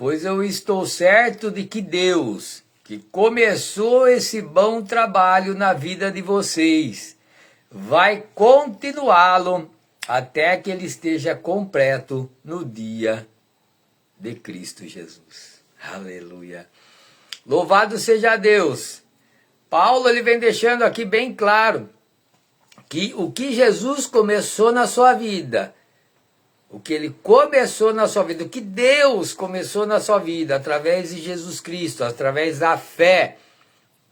pois eu estou certo de que Deus, que começou esse bom trabalho na vida de vocês, vai continuá-lo até que ele esteja completo no dia de Cristo Jesus. Aleluia. Louvado seja Deus. Paulo ele vem deixando aqui bem claro que o que Jesus começou na sua vida, o que ele começou na sua vida, o que Deus começou na sua vida, através de Jesus Cristo, através da fé,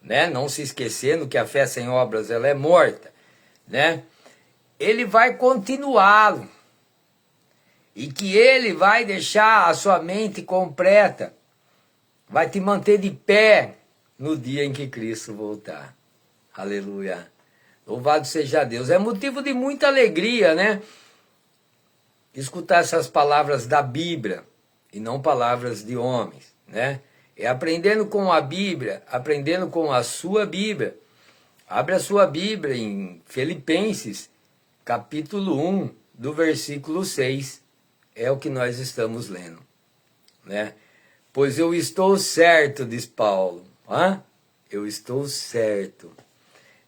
né? Não se esquecendo que a fé sem obras ela é morta, né? Ele vai continuá-lo, e que ele vai deixar a sua mente completa, vai te manter de pé no dia em que Cristo voltar. Aleluia. Louvado seja Deus. É motivo de muita alegria, né? Escutar essas palavras da Bíblia e não palavras de homens, né? É aprendendo com a Bíblia, aprendendo com a sua Bíblia. Abre a sua Bíblia em Filipenses, capítulo 1, do versículo 6. É o que nós estamos lendo, né? Pois eu estou certo, diz Paulo, eu estou certo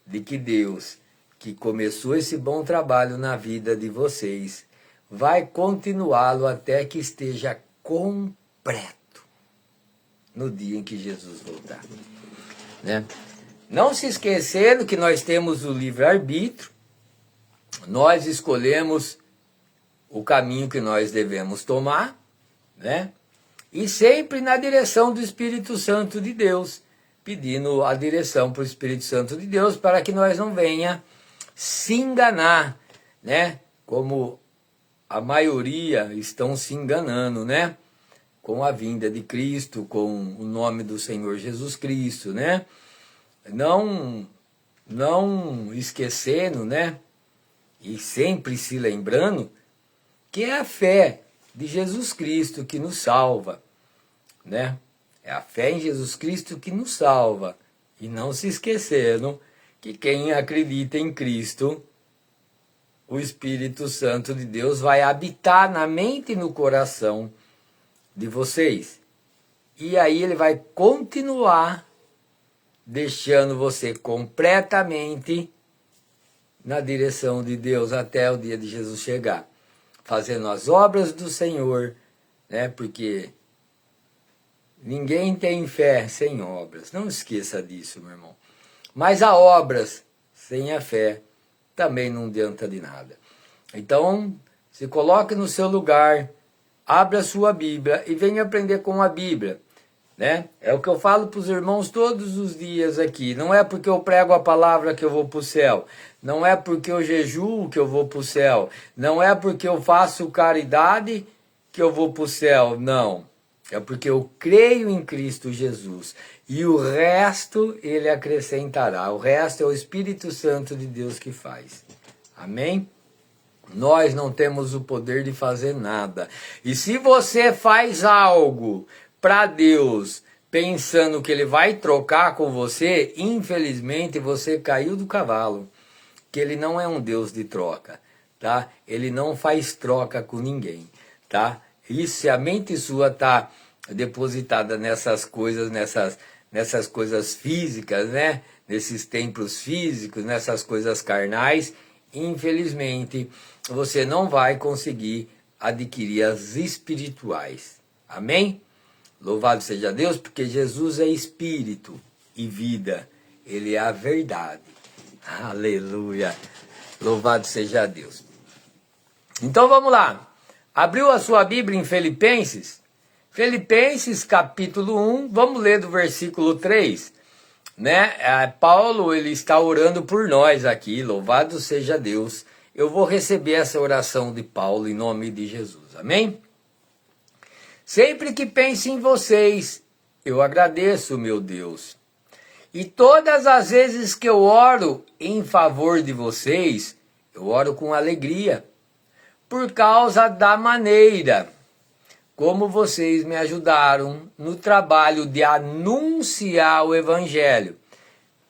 de que Deus, que começou esse bom trabalho na vida de vocês, vai continuá-lo até que esteja completo no dia em que Jesus voltar, né? Não se esquecendo que nós temos o livre-arbítrio, nós escolhemos o caminho que nós devemos tomar, né? E sempre na direção do Espírito Santo de Deus, pedindo a direção para o Espírito Santo de Deus, para que nós não venha se enganar, né? Como a maioria estão se enganando, né? Com a vinda de Cristo, com o nome do Senhor Jesus Cristo, né? Não esquecendo, né? E sempre se lembrando que é a fé de Jesus Cristo que nos salva, né? É a fé em Jesus Cristo que nos salva. E não se esquecendo que quem acredita em Cristo, o Espírito Santo de Deus vai habitar na mente e no coração de vocês. E aí ele vai continuar deixando você completamente na direção de Deus até o dia de Jesus chegar, fazendo as obras do Senhor, né? Porque ninguém tem fé sem obras. Não esqueça disso, meu irmão. Mas há obras sem a fé também não adianta de nada. Então, se coloque no seu lugar, abra a sua Bíblia e venha aprender com a Bíblia, né? É o que eu falo para os irmãos todos os dias aqui. Não é porque eu prego a palavra que eu vou para o céu. Não é porque eu jejuo que eu vou para o céu. Não é porque eu faço caridade que eu vou para o céu. Não. É porque eu creio em Cristo Jesus. E o resto ele acrescentará. O resto é o Espírito Santo de Deus que faz. Amém? Nós não temos o poder de fazer nada. E se você faz algo para Deus, pensando que ele vai trocar com você, infelizmente você caiu do cavalo. Que ele não é um Deus de troca, tá? Ele não faz troca com ninguém, tá? E se a mente sua está depositada nessas coisas, nessas coisas físicas, né? Nesses templos físicos, nessas coisas carnais, infelizmente você não vai conseguir adquirir as espirituais. Amém? Louvado seja Deus, porque Jesus é espírito e vida. Ele é a verdade. Aleluia. Louvado seja Deus. Então vamos lá. Abriu a sua Bíblia em Filipenses? Filipenses capítulo 1, vamos ler do versículo 3. Né? Paulo ele está orando por nós aqui. Louvado seja Deus. Eu vou receber essa oração de Paulo em nome de Jesus. Amém? Sempre que penso em vocês, eu agradeço, meu Deus. E todas as vezes que eu oro em favor de vocês, eu oro com alegria, por causa da maneira como vocês me ajudaram no trabalho de anunciar o Evangelho.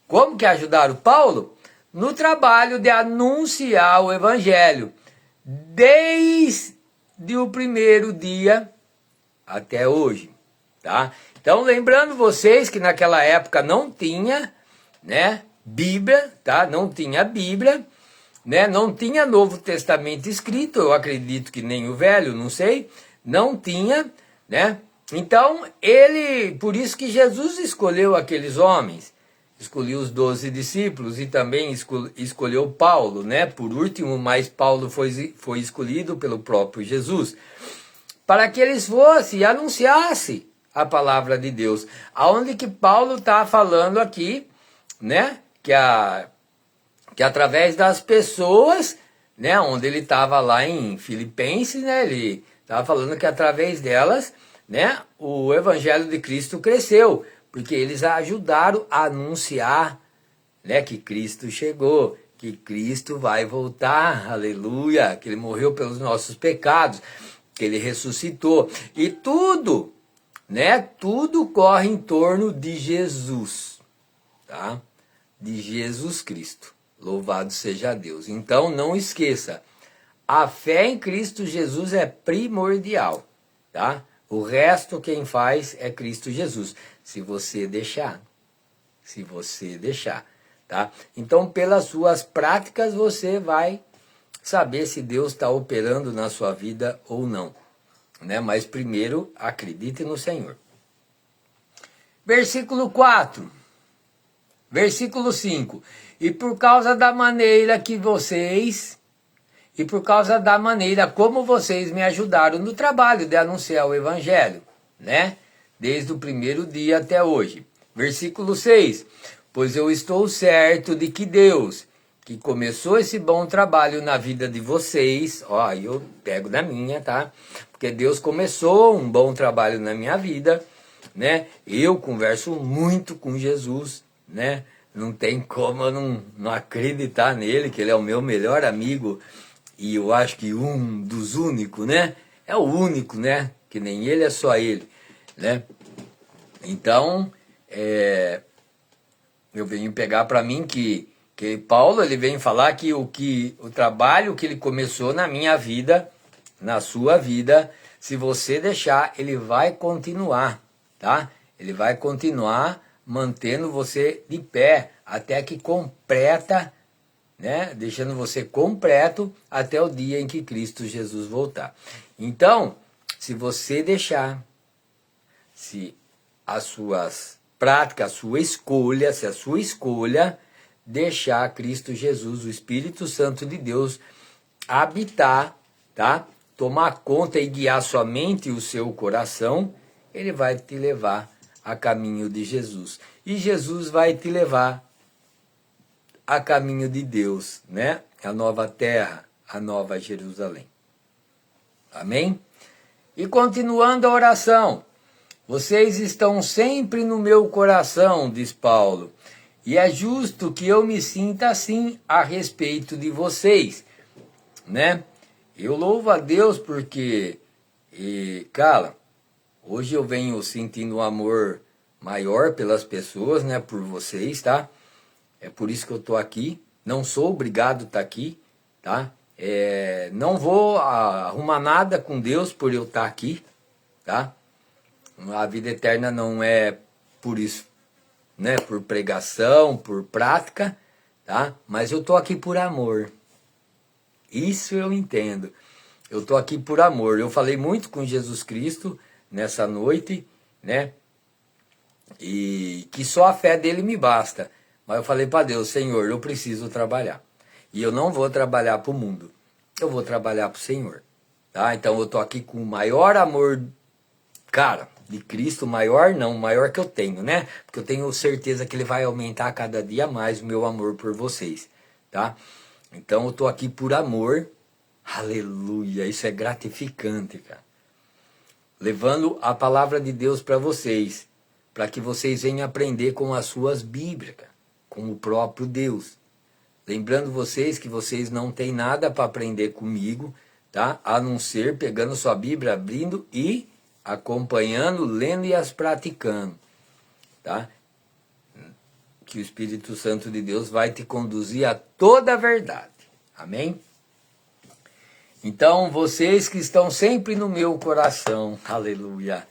Como que ajudaram Paulo? No trabalho de anunciar o Evangelho, desde o primeiro dia até hoje. tá? Então, lembrando vocês que naquela época não tinha, né, Bíblia, tá? Não tinha Bíblia, né? Não tinha Novo Testamento escrito, eu acredito que nem o Velho, não sei, não tinha, né? Então, por isso que Jesus escolheu aqueles homens, escolheu os 12 discípulos e também escolheu Paulo, né? Por último, mas Paulo foi escolhido pelo próprio Jesus, para que eles fossem e anunciassem a palavra de Deus. Aonde que Paulo está falando aqui, né? Que através das pessoas, né? Onde ele estava lá em Filipenses, né? Ele estava falando que através delas, né? O evangelho de Cristo cresceu, porque eles ajudaram a anunciar, né? Que Cristo chegou, que Cristo vai voltar, aleluia, que ele morreu pelos nossos pecados, que ele ressuscitou. E tudo, né? Tudo corre em torno de Jesus, tá? De Jesus Cristo. Louvado seja Deus. Então não esqueça, a fé em Cristo Jesus é primordial, tá? O resto quem faz é Cristo Jesus, se você deixar, tá? Então pelas suas práticas você vai saber se Deus está operando na sua vida ou não, né? Mas primeiro acredite no Senhor. Versículo 4. Versículo 5, e por causa da maneira como vocês me ajudaram no trabalho de anunciar o evangelho, né? Desde o primeiro dia até hoje. Versículo 6, pois eu estou certo de que Deus, que começou esse bom trabalho na vida de vocês, ó, eu pego da minha, tá? Porque Deus começou um bom trabalho na minha vida, né? Eu converso muito com Jesus, né? Não tem como eu não acreditar nele, que ele é o meu melhor amigo, e eu acho que um dos únicos, né? É o único, né? Que nem ele, é só ele, né? Então, eu venho pegar para mim que Paulo, ele vem falar que o trabalho que ele começou na minha vida, na sua vida, se você deixar, ele vai continuar, tá? Ele vai continuar mantendo você de pé até que completa, né? Deixando você completo até o dia em que Cristo Jesus voltar. Então, se você deixar, se as suas práticas, se a sua escolha deixar Cristo Jesus, o Espírito Santo de Deus, habitar, tá? Tomar conta e guiar sua mente e o seu coração, ele vai te levar a caminho de Jesus. E Jesus vai te levar a caminho de Deus, né? A nova terra, a nova Jerusalém. Amém? E continuando a oração, vocês estão sempre no meu coração, diz Paulo, e é justo que eu me sinta assim a respeito de vocês, né? Eu louvo a Deus porque, cara, hoje eu venho sentindo um amor maior pelas pessoas, né? Por vocês, tá? É por isso que eu tô aqui. Não sou obrigado a estar aqui, tá? Não vou arrumar nada com Deus por eu estar aqui, tá? A vida eterna não é por isso, né? Por pregação, por prática, tá? Mas eu tô aqui por amor. Isso eu entendo. Eu tô aqui por amor. Eu falei muito com Jesus Cristo nessa noite, né? E que só a fé dele me basta. Mas eu falei para Deus, Senhor, eu preciso trabalhar. E eu não vou trabalhar para o mundo. Eu vou trabalhar para o Senhor. Tá? Então eu tô aqui com o maior amor, cara, de Cristo, maior não, maior que eu tenho, né? Porque eu tenho certeza que ele vai aumentar cada dia mais o meu amor por vocês, tá? Então eu tô aqui por amor. Aleluia, isso é gratificante, cara. Levando a palavra de Deus para vocês, para que vocês venham aprender com as suas Bíblias, cara, com o próprio Deus. Lembrando vocês que vocês não têm nada para aprender comigo, tá? A não ser pegando sua Bíblia, abrindo e acompanhando, lendo e as praticando, tá? Que o Espírito Santo de Deus vai te conduzir a toda a verdade. Amém? Então, vocês que estão sempre no meu coração, aleluia,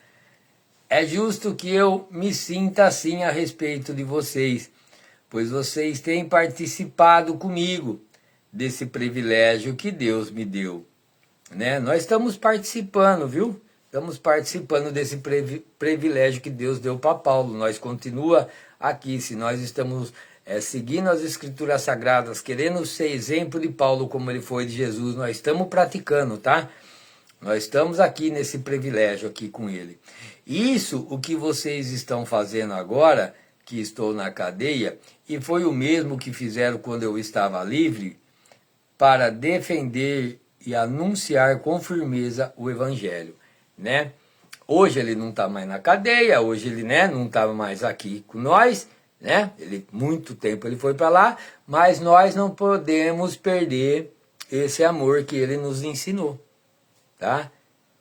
É justo que eu me sinta assim a respeito de vocês, pois vocês têm participado comigo desse privilégio que Deus me deu. Né? Nós estamos participando, viu? Estamos participando desse privilégio que Deus deu para Paulo. Nós continua aqui, se nós estamos seguindo as Escrituras Sagradas, querendo ser exemplo de Paulo como ele foi de Jesus, nós estamos praticando, tá? Nós estamos aqui nesse privilégio aqui com ele. Isso, o que vocês estão fazendo agora, que estou na cadeia, e foi o mesmo que fizeram quando eu estava livre, para defender e anunciar com firmeza o Evangelho, né? Hoje ele não está mais na cadeia, hoje ele, né, não está mais aqui com nós, né? Muito tempo ele foi para lá, mas nós não podemos perder esse amor que ele nos ensinou, tá?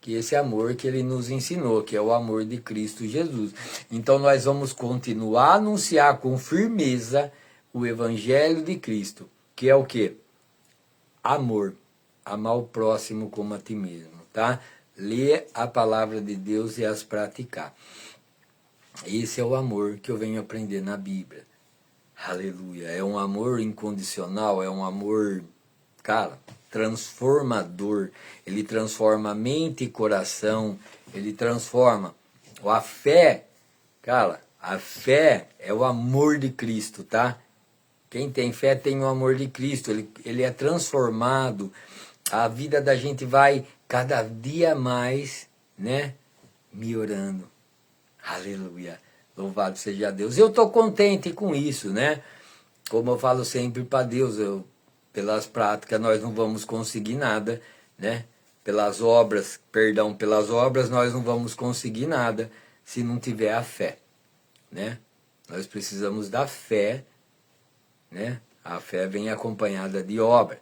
Que esse amor que ele nos ensinou, que é o amor de Cristo Jesus. Então nós vamos continuar a anunciar com firmeza o Evangelho de Cristo, que é o quê? Amor. Amar o próximo como a ti mesmo, tá? Ler a palavra de Deus e as praticar. Esse é o amor que eu venho aprender na Bíblia. Aleluia. É um amor incondicional, é um amor, cara, transformador. Ele transforma mente e coração, ele transforma. A fé, cara, a fé é o amor de Cristo, tá? Quem tem fé tem o amor de Cristo, ele é transformado, a vida da gente vai cada dia mais, né, melhorando. Aleluia, louvado seja Deus. Eu estou contente com isso, né? Como eu falo sempre para Deus, pelas práticas nós não vamos conseguir nada, né? Pelas obras nós não vamos conseguir nada se não tiver a fé, né? Nós precisamos da fé, né? A fé vem acompanhada de obra.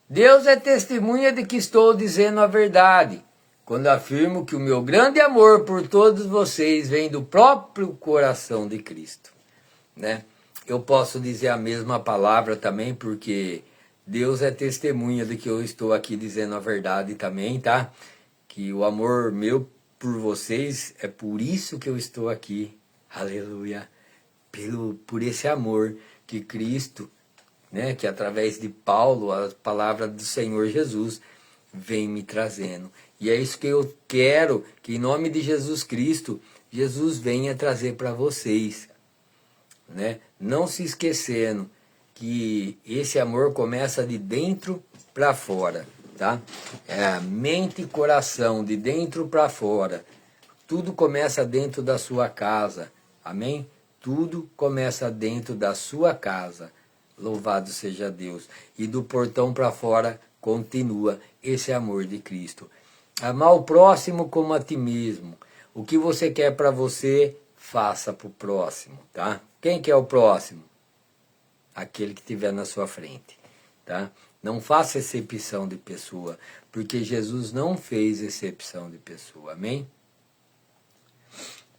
Deus é testemunha de que estou dizendo a verdade, quando afirmo que o meu grande amor por todos vocês vem do próprio coração de Cristo, né? Eu posso dizer a mesma palavra também, porque Deus é testemunha de que eu estou aqui dizendo a verdade também, tá? Que o amor meu por vocês é por isso que eu estou aqui, aleluia, por esse amor que Cristo, né, que através de Paulo, a palavra do Senhor Jesus, vem me trazendo. E é isso que eu quero, que em nome de Jesus Cristo, Jesus venha trazer para vocês, né? Não se esquecendo que esse amor começa de dentro para fora, tá? É mente e coração, de dentro para fora. Tudo começa dentro da sua casa, amém? Tudo começa dentro da sua casa. Louvado seja Deus. E do portão para fora continua esse amor de Cristo. Amar o próximo como a ti mesmo. O que você quer para você, faça para o próximo, tá? Quem que é o próximo? Aquele que estiver na sua frente, tá? Não faça exceção de pessoa, porque Jesus não fez exceção de pessoa, amém?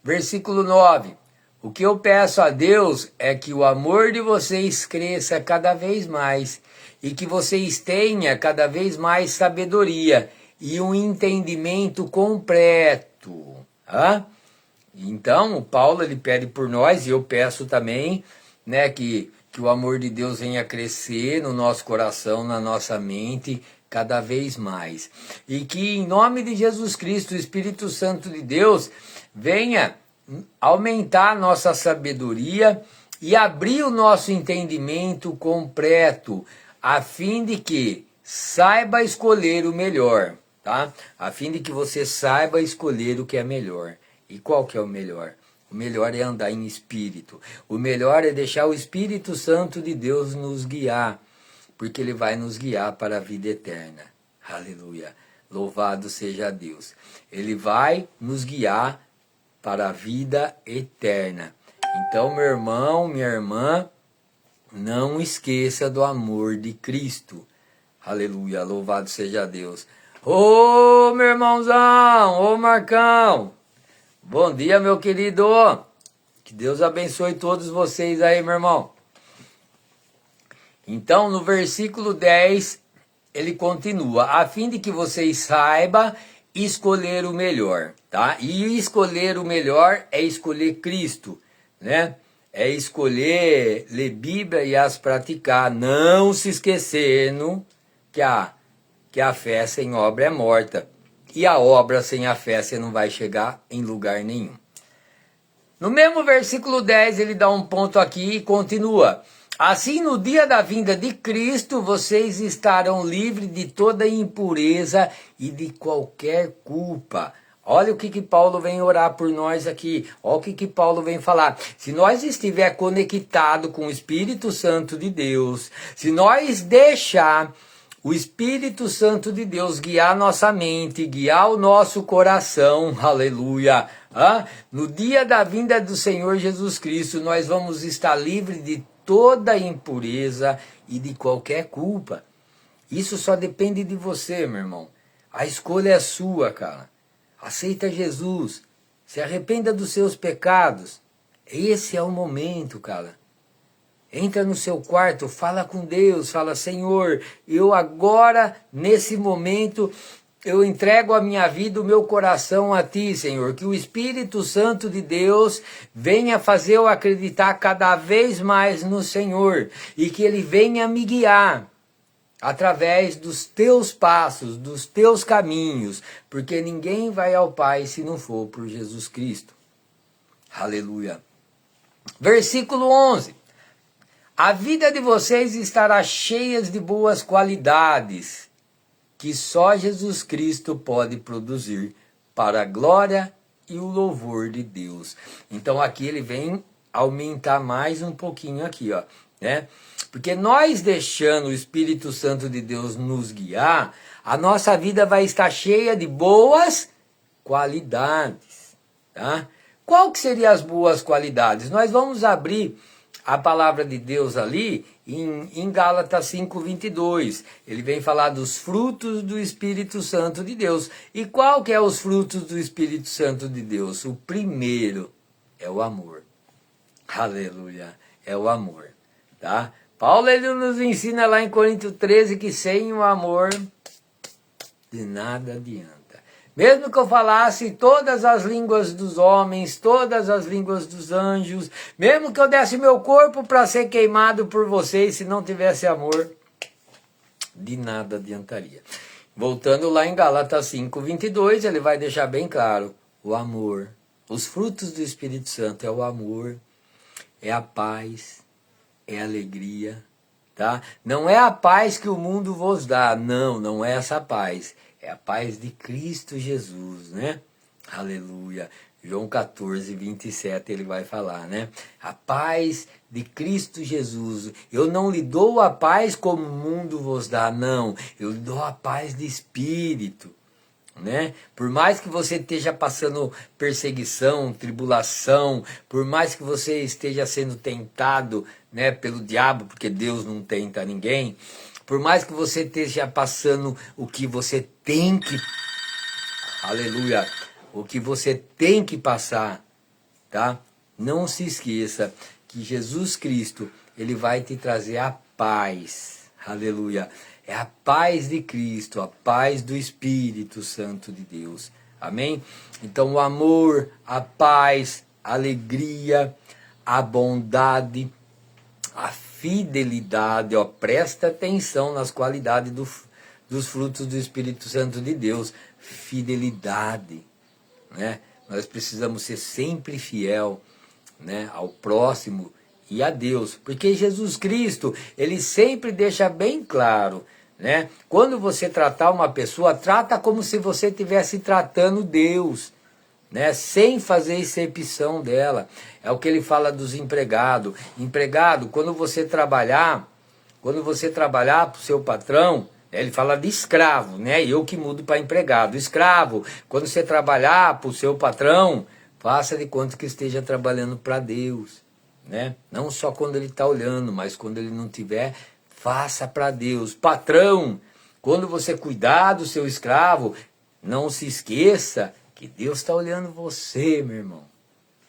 Versículo 9. O que eu peço a Deus é que o amor de vocês cresça cada vez mais e que vocês tenham cada vez mais sabedoria e um entendimento completo. Tá? Então, Paulo ele pede por nós, e eu peço também, né, que o amor de Deus venha crescer no nosso coração, na nossa mente, cada vez mais. E que em nome de Jesus Cristo, o Espírito Santo de Deus, venha aumentar a nossa sabedoria e abrir o nosso entendimento completo, a fim de que saiba escolher o melhor, tá? A fim de que você saiba escolher o que é melhor. E qual que é o melhor? O melhor é andar em espírito. O melhor é deixar o Espírito Santo de Deus nos guiar, porque ele vai nos guiar para a vida eterna. Aleluia. Louvado seja Deus. Ele vai nos guiar para a vida eterna. Então, meu irmão, minha irmã, não esqueça do amor de Cristo. Aleluia, louvado seja Deus. Ô, meu irmãozão, ô Marcão, bom dia, meu querido. Que Deus abençoe todos vocês aí, meu irmão. Então, no versículo 10, ele continua, a fim de que vocês saibam escolher o melhor, tá? E escolher o melhor é escolher Cristo, né? É escolher ler Bíblia e as praticar, não se esquecendo que a fé sem obra é morta. E a obra sem a fé você não vai chegar em lugar nenhum. No mesmo versículo 10 ele dá um ponto aqui e continua. Assim, no dia da vinda de Cristo, vocês estarão livres de toda impureza e de qualquer culpa. Olha o que Paulo vem orar por nós aqui. Olha o que Paulo vem falar. Se nós estiver conectado com o Espírito Santo de Deus, se nós deixar o Espírito Santo de Deus guiar nossa mente, guiar o nosso coração, aleluia. No dia da vinda do Senhor Jesus Cristo, nós vamos estar livres de toda impureza e de qualquer culpa. Isso só depende de você, meu irmão. A escolha é sua, cara. Aceita Jesus. Se arrependa dos seus pecados. Esse é o momento, cara. Entra no seu quarto, fala com Deus, fala, Senhor, eu agora, nesse momento, eu entrego a minha vida, o meu coração a Ti, Senhor. Que o Espírito Santo de Deus venha fazer eu acreditar cada vez mais no Senhor. E que Ele venha me guiar através dos Teus passos, dos Teus caminhos. Porque ninguém vai ao Pai se não for por Jesus Cristo. Aleluia. Versículo 11. A vida de vocês estará cheia de boas qualidades, que só Jesus Cristo pode produzir para a glória e o louvor de Deus. Então aqui ele vem aumentar mais um pouquinho aqui, ó, né? Porque nós deixando o Espírito Santo de Deus nos guiar, a nossa vida vai estar cheia de boas qualidades, tá? Qual que seriam as boas qualidades? Nós vamos abrir a palavra de Deus ali em Gálatas 5:22. Ele vem falar dos frutos do Espírito Santo de Deus. E qual que é os frutos do Espírito Santo de Deus? O primeiro é o amor. Aleluia, é o amor, tá? Paulo ele nos ensina lá em Coríntios 13 que sem o amor de nada adianta. Mesmo que eu falasse todas as línguas dos homens, todas as línguas dos anjos, mesmo que eu desse meu corpo para ser queimado por vocês, se não tivesse amor, de nada adiantaria. Voltando lá em Gálatas 5:22, ele vai deixar bem claro, o amor. Os frutos do Espírito Santo é o amor, é a paz, é a alegria, tá? Não é a paz que o mundo vos dá, não é essa paz. É a paz de Cristo Jesus, né? Aleluia. João 14:27 ele vai falar, né? A paz de Cristo Jesus. Eu não lhe dou a paz como o mundo vos dá, não. Eu lhe dou a paz de espírito, né? Por mais que você esteja passando perseguição, tribulação, por mais que você esteja sendo tentado, né, pelo diabo, porque Deus não tenta ninguém, por mais que você esteja passando o que você tem que, aleluia, o que você tem que passar, tá? Não se esqueça que Jesus Cristo, ele vai te trazer a paz, aleluia. É a paz de Cristo, a paz do Espírito Santo de Deus, amém? Então o amor, a paz, a alegria, a bondade, a fidelidade, ó, presta atenção nas qualidades dos frutos do Espírito Santo de Deus. Fidelidade, né? Nós precisamos ser sempre fiel, né, ao próximo e a Deus, porque Jesus Cristo, ele sempre deixa bem claro, né? Quando você tratar uma pessoa, trata como se você estivesse tratando Deus, né? Sem fazer excepção dela. É o que ele fala dos empregados. Empregado, quando você trabalhar para o seu patrão, ele fala de escravo, né? Eu que mudo para empregado. Escravo, quando você trabalhar para o seu patrão, faça de conta que esteja trabalhando para Deus, né? Não só quando ele está olhando, mas quando ele não tiver, faça para Deus. Patrão, quando você cuidar do seu escravo, não se esqueça que Deus está olhando você, meu irmão,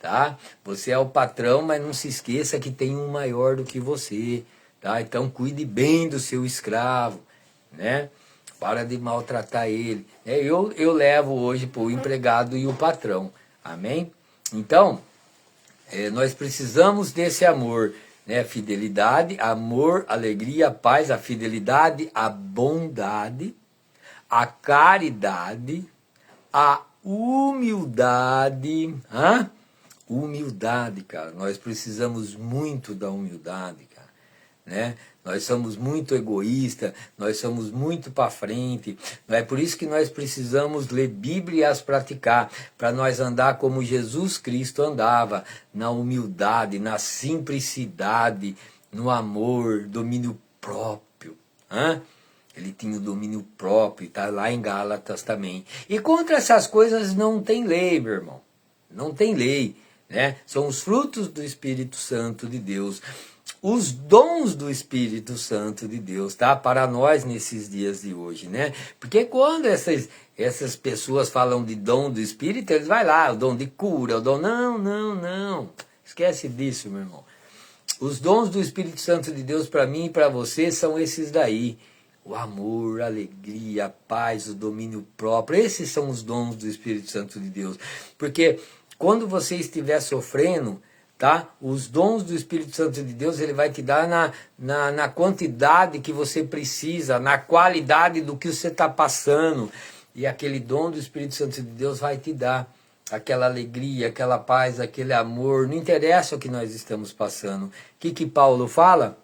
tá? Você é o patrão, mas não se esqueça que tem um maior do que você, tá? Então cuide bem do seu escravo, né? para de maltratar ele. Eu levo hoje para o empregado e o patrão, amém? Então, nós precisamos desse amor, né? Fidelidade, amor, alegria, paz, a fidelidade, a bondade, a caridade, a humildade. Humildade, cara. Nós precisamos muito da humildade, cara, né? Nós somos muito egoístas, nós somos muito para frente. É por isso que nós precisamos ler Bíblia e as praticar, para nós andar como Jesus Cristo andava, na humildade, na simplicidade, no amor, domínio próprio. Ele tinha o domínio próprio, está lá em Gálatas também. E contra essas coisas não tem lei, meu irmão. Não tem lei, né? São os frutos do Espírito Santo de Deus. Os dons do Espírito Santo de Deus, tá? Para nós nesses dias de hoje, né? Porque quando essas pessoas falam de dom do Espírito, eles vão lá, o dom de cura, o dom... Não. Esquece disso, meu irmão. Os dons do Espírito Santo de Deus para mim e para você são esses daí. O amor, a alegria, a paz, o domínio próprio. Esses são os dons do Espírito Santo de Deus. Porque quando você estiver sofrendo, tá? Os dons do Espírito Santo de Deus, ele vai te dar na quantidade que você precisa, na qualidade do que você está passando. E aquele dom do Espírito Santo de Deus vai te dar aquela alegria, aquela paz, aquele amor. Não interessa o que nós estamos passando. O que Paulo fala?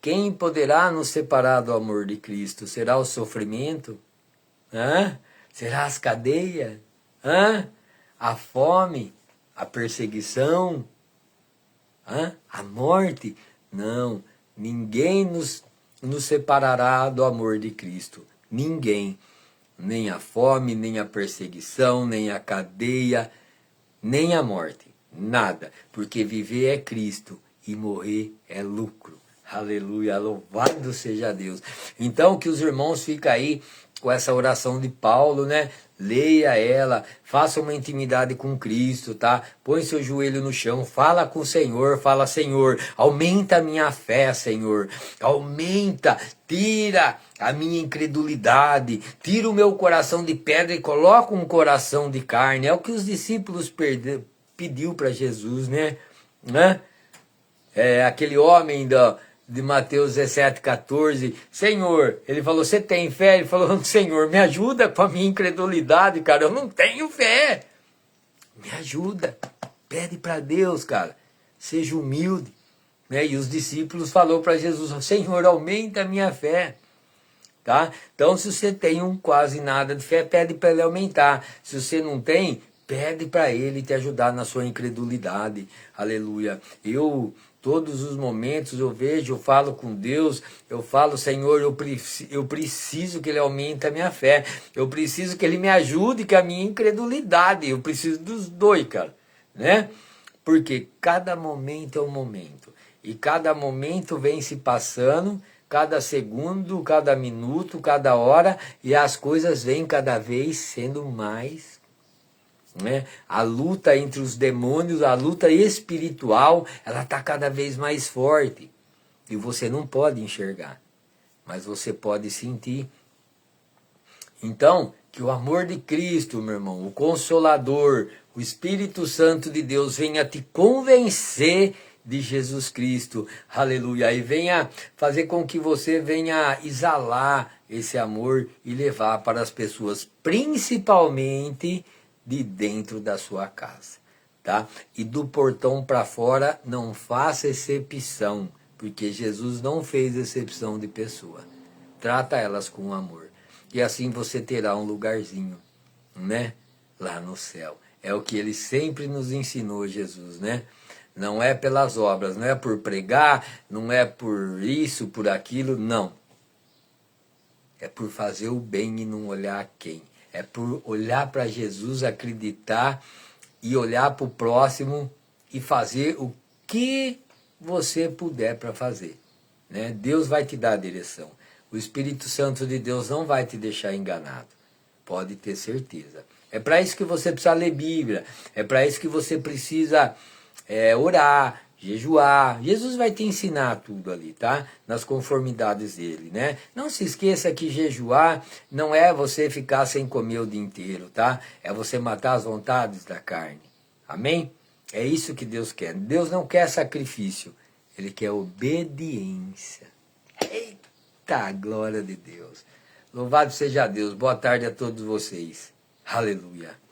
Quem poderá nos separar do amor de Cristo? Será o sofrimento? Será as cadeias? A fome? A perseguição? A morte? Não, ninguém nos separará do amor de Cristo. Ninguém. Nem a fome, nem a perseguição, nem a cadeia, nem a morte. Nada. Porque viver é Cristo e morrer é lucro. Aleluia, louvado seja Deus. Então que os irmãos fiquem aí com essa oração de Paulo, né? Leia ela, faça uma intimidade com Cristo, tá? Põe seu joelho no chão, fala com o Senhor, fala: Senhor, aumenta a minha fé, Senhor, aumenta, tira a minha incredulidade, tira o meu coração de pedra e coloca um coração de carne. É o que os discípulos pediu para Jesus, né? Aquele homem de Mateus 17,14, Senhor, ele falou: você tem fé? Ele falou: Senhor, me ajuda com a minha incredulidade, cara, eu não tenho fé, me ajuda, pede para Deus, cara, seja humilde, né? E os discípulos falaram para Jesus: Senhor, aumenta a minha fé, tá? Então se você tem quase nada de fé, pede para ele aumentar. Se você não tem, pede para ele te ajudar na sua incredulidade. Aleluia. Todos os momentos eu vejo, eu falo com Deus, eu falo: Senhor, eu preciso que Ele aumente a minha fé, eu preciso que Ele me ajude com a minha incredulidade, eu preciso dos dois, cara, né? Porque cada momento é um momento, e cada momento vem se passando, cada segundo, cada minuto, cada hora, e as coisas vêm cada vez sendo mais, né? A luta entre os demônios, a luta espiritual, ela está cada vez mais forte. E você não pode enxergar, mas você pode sentir. Então, que o amor de Cristo, meu irmão, o Consolador, o Espírito Santo de Deus venha te convencer de Jesus Cristo, aleluia, e venha fazer com que você venha exalar esse amor e levar para as pessoas, principalmente de dentro da sua casa, tá? E do portão para fora não faça exceção, porque Jesus não fez exceção de pessoa. Trata elas com amor. E assim você terá um lugarzinho, né? Lá no céu. É o que ele sempre nos ensinou, Jesus, né? Não é pelas obras, não é por pregar, não é por isso, por aquilo, não. É por fazer o bem e não olhar a quem. É por olhar para Jesus, acreditar e olhar para o próximo e fazer o que você puder para fazer, né? Deus vai te dar a direção. O Espírito Santo de Deus não vai te deixar enganado. Pode ter certeza. É para isso que você precisa ler Bíblia. É para isso que você precisa orar, jejuar. Jesus vai te ensinar tudo ali, tá? Nas conformidades dele, né? Não se esqueça que jejuar não é você ficar sem comer o dia inteiro, tá? É você matar as vontades da carne. Amém? É isso que Deus quer. Deus não quer sacrifício, Ele quer obediência. Eita, glória de Deus. Louvado seja Deus. Boa tarde a todos vocês. Aleluia.